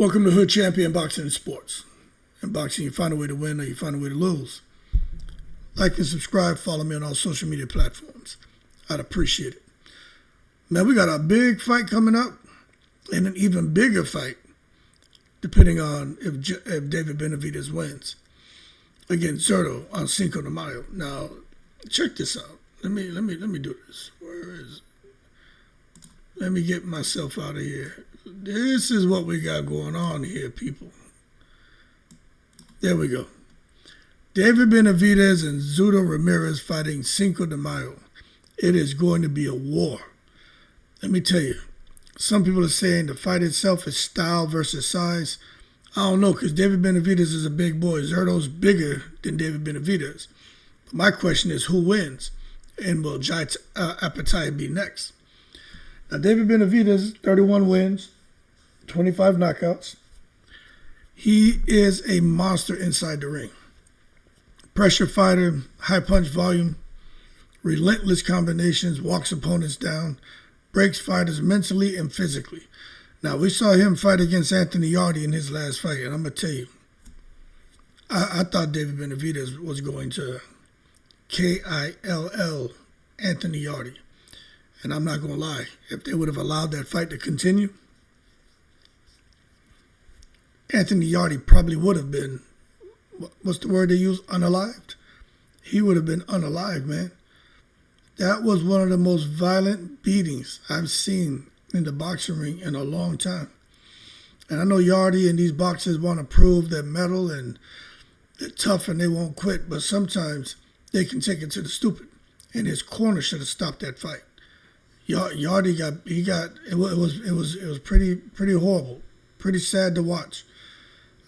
Welcome to Hood Champion Boxing and Sports. In boxing, you find a way to win or you find a way to lose. Like and subscribe, follow me on all social media platforms. I'd appreciate it. Man, we got a big fight coming up and an even bigger fight, depending on if David Benavidez wins against Zurdo on Cinco de Mayo. Now, check this out. Let me do this. Where is it? Let me get myself out of here. This is what we got going on here, people. There we go. David Benavidez and Zurdo Ramirez fighting Cinco de Mayo. It is going to be a war. Let me tell you, some people are saying the fight itself is style versus size. I don't know, because David Benavidez is a big boy. Zurdo's bigger than David Benavidez. But my question is, who wins? And will Jai Opetaia be next? Now, David Benavidez, 31 wins, 25 knockouts. He is a monster inside the ring. Pressure fighter, high punch volume, relentless combinations, walks opponents down, breaks fighters mentally and physically. Now, we saw him fight against Anthony Yarde in his last fight, and I'm going to tell you, I thought David Benavidez was going to KILL Anthony Yarde. And I'm not going to lie, if they would have allowed that fight to continue, Anthony Yarde probably would have been, what's the word they use, unalived? He would have been unalive, man. That was one of the most violent beatings I've seen in the boxing ring in a long time. And I know Yarde and these boxers want to prove their mettle and they're tough and they won't quit, but sometimes they can take it to the stupid. And his corner should have stopped that fight. Yarde it was pretty horrible, pretty sad to watch.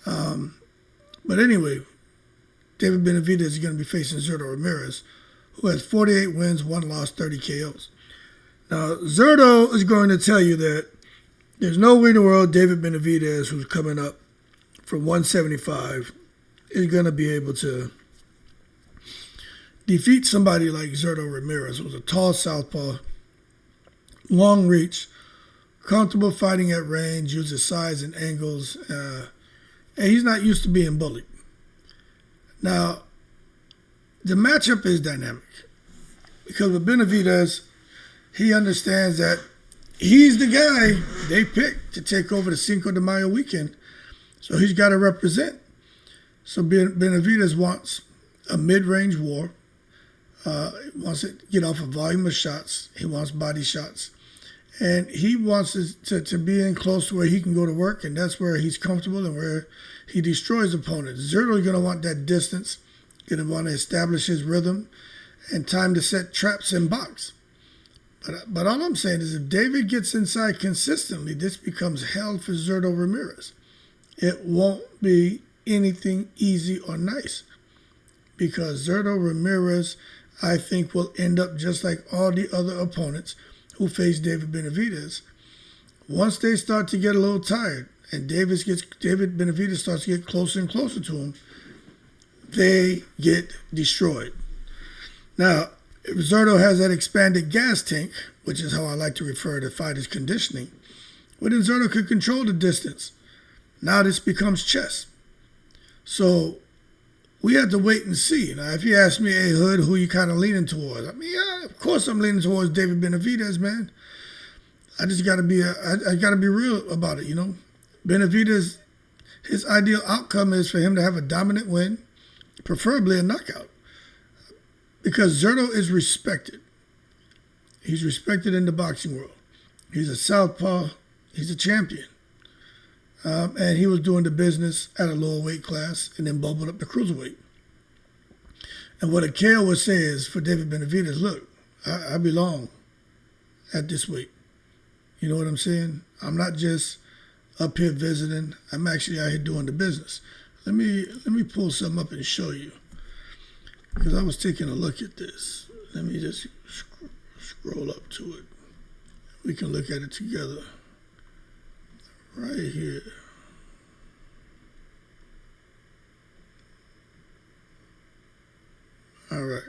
But anyway, David Benavidez is going to be facing Zurdo Ramirez, who has 48 wins, 1 loss, 30 KOs. Now, Zurdo is going to tell you that there's no way in the world David Benavidez, who's coming up from 175, is going to be able to defeat somebody like Zurdo Ramirez, who's a tall southpaw, long reach, comfortable fighting at range, uses size and angles, and he's not used to being bullied. Now, the matchup is dynamic because with Benavidez, he understands that he's the guy they picked to take over the Cinco de Mayo weekend, so he's got to represent. So Benavidez wants a mid-range war. He wants to get off a volume of shots. He wants body shots. And he wants to be in close to where he can go to work, and that's where he's comfortable and where he destroys opponents. Zurdo is going to want that distance, going to want to establish his rhythm and time to set traps and box. But all I'm saying is if David gets inside consistently, this becomes hell for Zurdo Ramirez. It won't be anything easy or nice because Zurdo Ramirez, I think, will end up just like all the other opponents who face David Benavidez. Once they start to get a little tired and David Benavidez starts to get closer and closer to him, they get destroyed. Now, if Zurdo has that expanded gas tank, which is how I like to refer to fighters' conditioning, well, then Zurdo could control the distance. Now this becomes chess. So we have to wait and see. Now, if you ask me, hey, Hood, who you kind of leaning towards? I mean, yeah, of course I'm leaning towards David Benavidez, man. I just got to be I got to be real about it, you know. Benavidez, his ideal outcome is for him to have a dominant win, preferably a knockout, because Zurdo is respected. He's respected in the boxing world. He's a southpaw. He's a champion. And he was doing the business at a lower weight class and then bubbled up to cruiserweight. And what a KO would say is for David Benavidez, look, I belong at this weight. You know what I'm saying? I'm not just up here visiting. I'm actually out here doing the business. Let me pull something up and show you. Because I was taking a look at this. Let me just scroll up to it. We can look at it together. Right here. All right.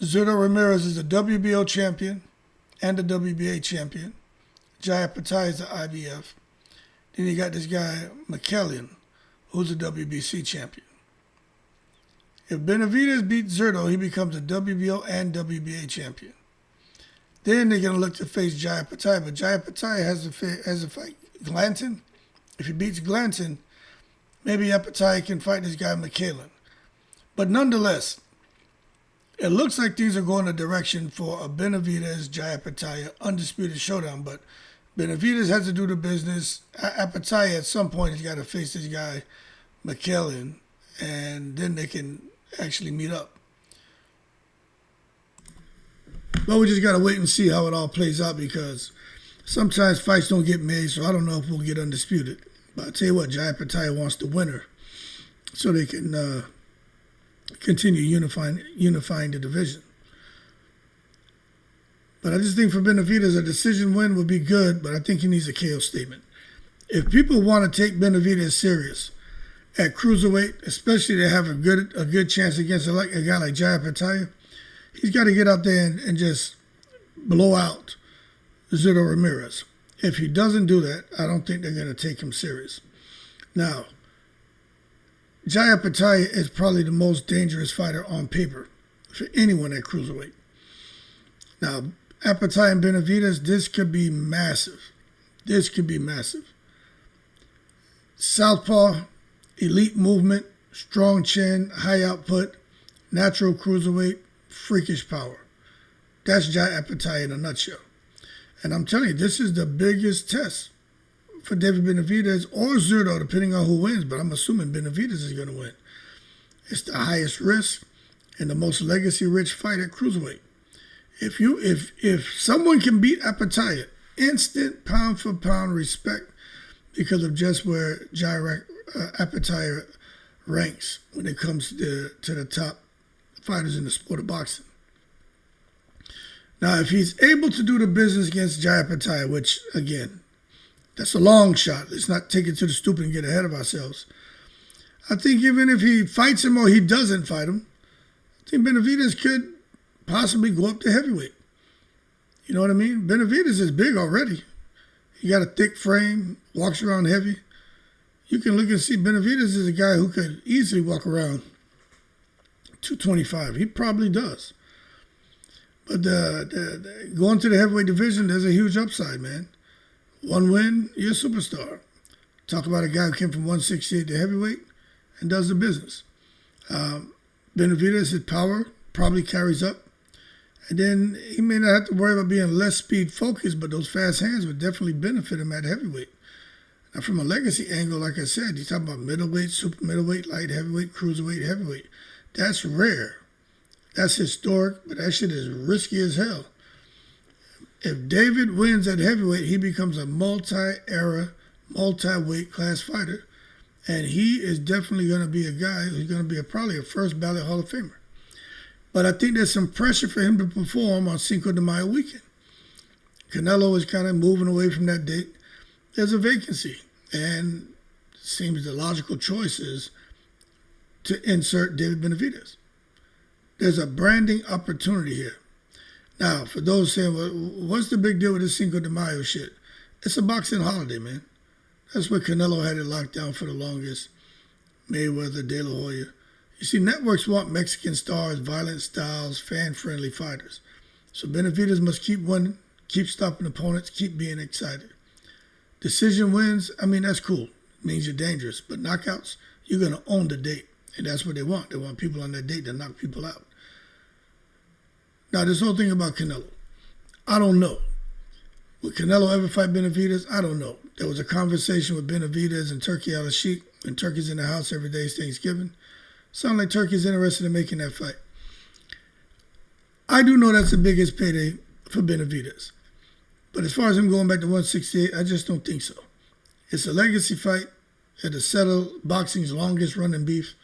Zurdo Ramirez is a WBO champion and a WBA champion. Jai Opetaia is the IBF. Then you got this guy, McKellen, who's a WBC champion. If Benavidez beats Zurdo, he becomes a WBO and WBA champion. Then they're going to look to face Jai Opetaia, but Jai Opetaia has to fight Glanton. If he beats Glanton, maybe Opetaia can fight this guy McKellen. But nonetheless, it looks like things are going a direction for a Benavidez, Jai Opetaia undisputed showdown. But Benavidez has to do the business. Opetaia at some point has got to face this guy McKellen, and then they can actually meet up. But we just got to wait and see how it all plays out, because sometimes fights don't get made, so I don't know if we'll get undisputed. But I'll tell you what, Jai Opetaia wants the winner so they can continue unifying the division. But I just think for Benavidez, a decision win would be good, but I think he needs a KO statement. If people want to take Benavidez serious at cruiserweight, especially to have a good chance against a guy like Jai Opetaia, he's got to get out there and just blow out Zurdo Ramirez. If he doesn't do that, I don't think they're going to take him serious. Now, Jai Opetaia is probably the most dangerous fighter on paper for anyone at cruiserweight. Now, Opetaia and Benavidez, this could be massive. This could be massive. Southpaw, elite movement, strong chin, high output, natural cruiserweight, freakish power. That's Jai Opetaia in a nutshell. And I'm telling you, this is the biggest test for David Benavidez or Zurdo, depending on who wins, but I'm assuming Benavidez is going to win. It's the highest risk and the most legacy-rich fight at cruiserweight. If someone can beat Opetaia, instant pound-for-pound respect because of just where Jai Opetaia ranks when it comes to the top fighters in the sport of boxing. Now, if he's able to do the business against Jai Opetaia, which, again, that's a long shot. Let's not take it to the stupid and get ahead of ourselves. I think even if he fights him or he doesn't fight him, I think Benavidez could possibly go up to heavyweight. You know what I mean? Benavidez is big already. He got a thick frame, walks around heavy. You can look and see Benavidez is a guy who could easily walk around 225. He probably does. But going to the heavyweight division, there's a huge upside, man. One win, you're a superstar. Talk about a guy who came from 168 to heavyweight and does the business. Benavidez, his power probably carries up. And then he may not have to worry about being less speed focused, but those fast hands would definitely benefit him at heavyweight. Now, from a legacy angle, like I said, you're talking about middleweight, super middleweight, light heavyweight, cruiserweight, heavyweight. That's rare. That's historic, but that shit is risky as hell. If David wins at heavyweight, he becomes a multi-era, multi-weight class fighter. And he is definitely going to be a guy who's going to be probably a first ballot Hall of Famer. But I think there's some pressure for him to perform on Cinco de Mayo weekend. Canelo is kind of moving away from that date. There's a vacancy. And it seems the logical choice is to insert David Benavidez. There's a branding opportunity here. Now, for those saying, well, what's the big deal with this Cinco de Mayo shit? It's a boxing holiday, man. That's where Canelo had it locked down for the longest. Mayweather, De La Hoya. You see, networks want Mexican stars, violent styles, fan-friendly fighters. So Benavidez must keep winning, keep stopping opponents, keep being excited. Decision wins, I mean, that's cool. It means you're dangerous. But knockouts, you're going to own the date. And that's what they want. They want people on that date to knock people out. Now, this whole thing about Canelo, I don't know. Would Canelo ever fight Benavidez? I don't know. There was a conversation with Benavidez and Turki Al-Sheikh, and Turki's in the house every day. It's Thanksgiving. Sounds like Turki's interested in making that fight. I do know that's the biggest payday for Benavidez. But as far as him going back to 168, I just don't think so. It's a legacy fight. It'll settle boxing's longest running beef.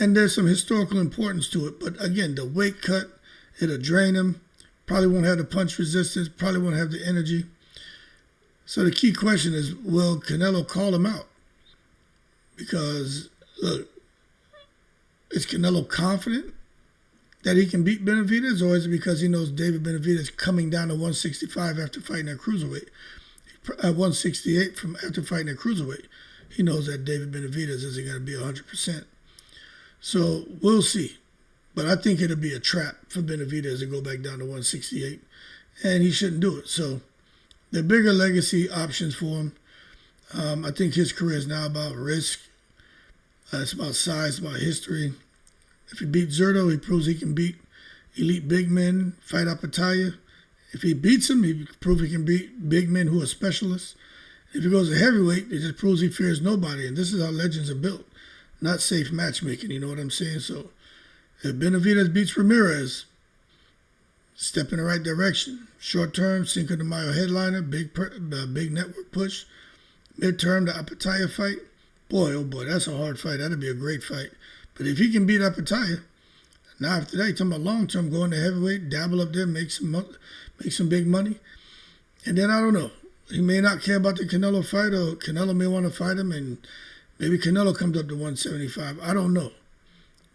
And there's some historical importance to it. But again, the weight cut, it'll drain him. Probably won't have the punch resistance. Probably won't have the energy. So the key question is, will Canelo call him out? Because, look, is Canelo confident that he can beat Benavidez, or is it because he knows David Benavidez coming down to 165 after fighting at cruiserweight? He at 168 from after fighting at cruiserweight. He knows that David Benavidez isn't going to be 100%. So we'll see. But I think it'll be a trap for Benavidez to go back down to 168, and he shouldn't do it. So the bigger legacy options for him. I think his career is now about risk. It's about size, about history. If he beats Zurdo, he proves he can beat elite big men, fight Opetaia. If he beats him, he proves he can beat big men who are specialists. If he goes to heavyweight, it just proves he fears nobody. And this is how legends are built, not safe matchmaking. You know what I'm saying? So if Benavidez beats Ramirez, step in the right direction. Short term, Cinco de Mayo headliner, big network push. Midterm, the Opetaia fight. Boy, oh boy, that's a hard fight. That'd be a great fight. But if he can beat Opetaia, now after that, you're talking about long term, going to heavyweight, dabble up there, make some big money. And then I don't know. He may not care about the Canelo fight, or Canelo may want to fight him, and maybe Canelo comes up to 175. I don't know.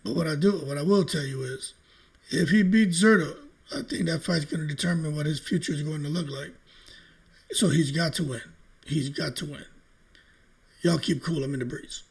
But what I will tell you is, if he beats Zurdo, I think that fight's going to determine what his future is going to look like. So he's got to win. He's got to win. Y'all keep cool. I'm in the breeze.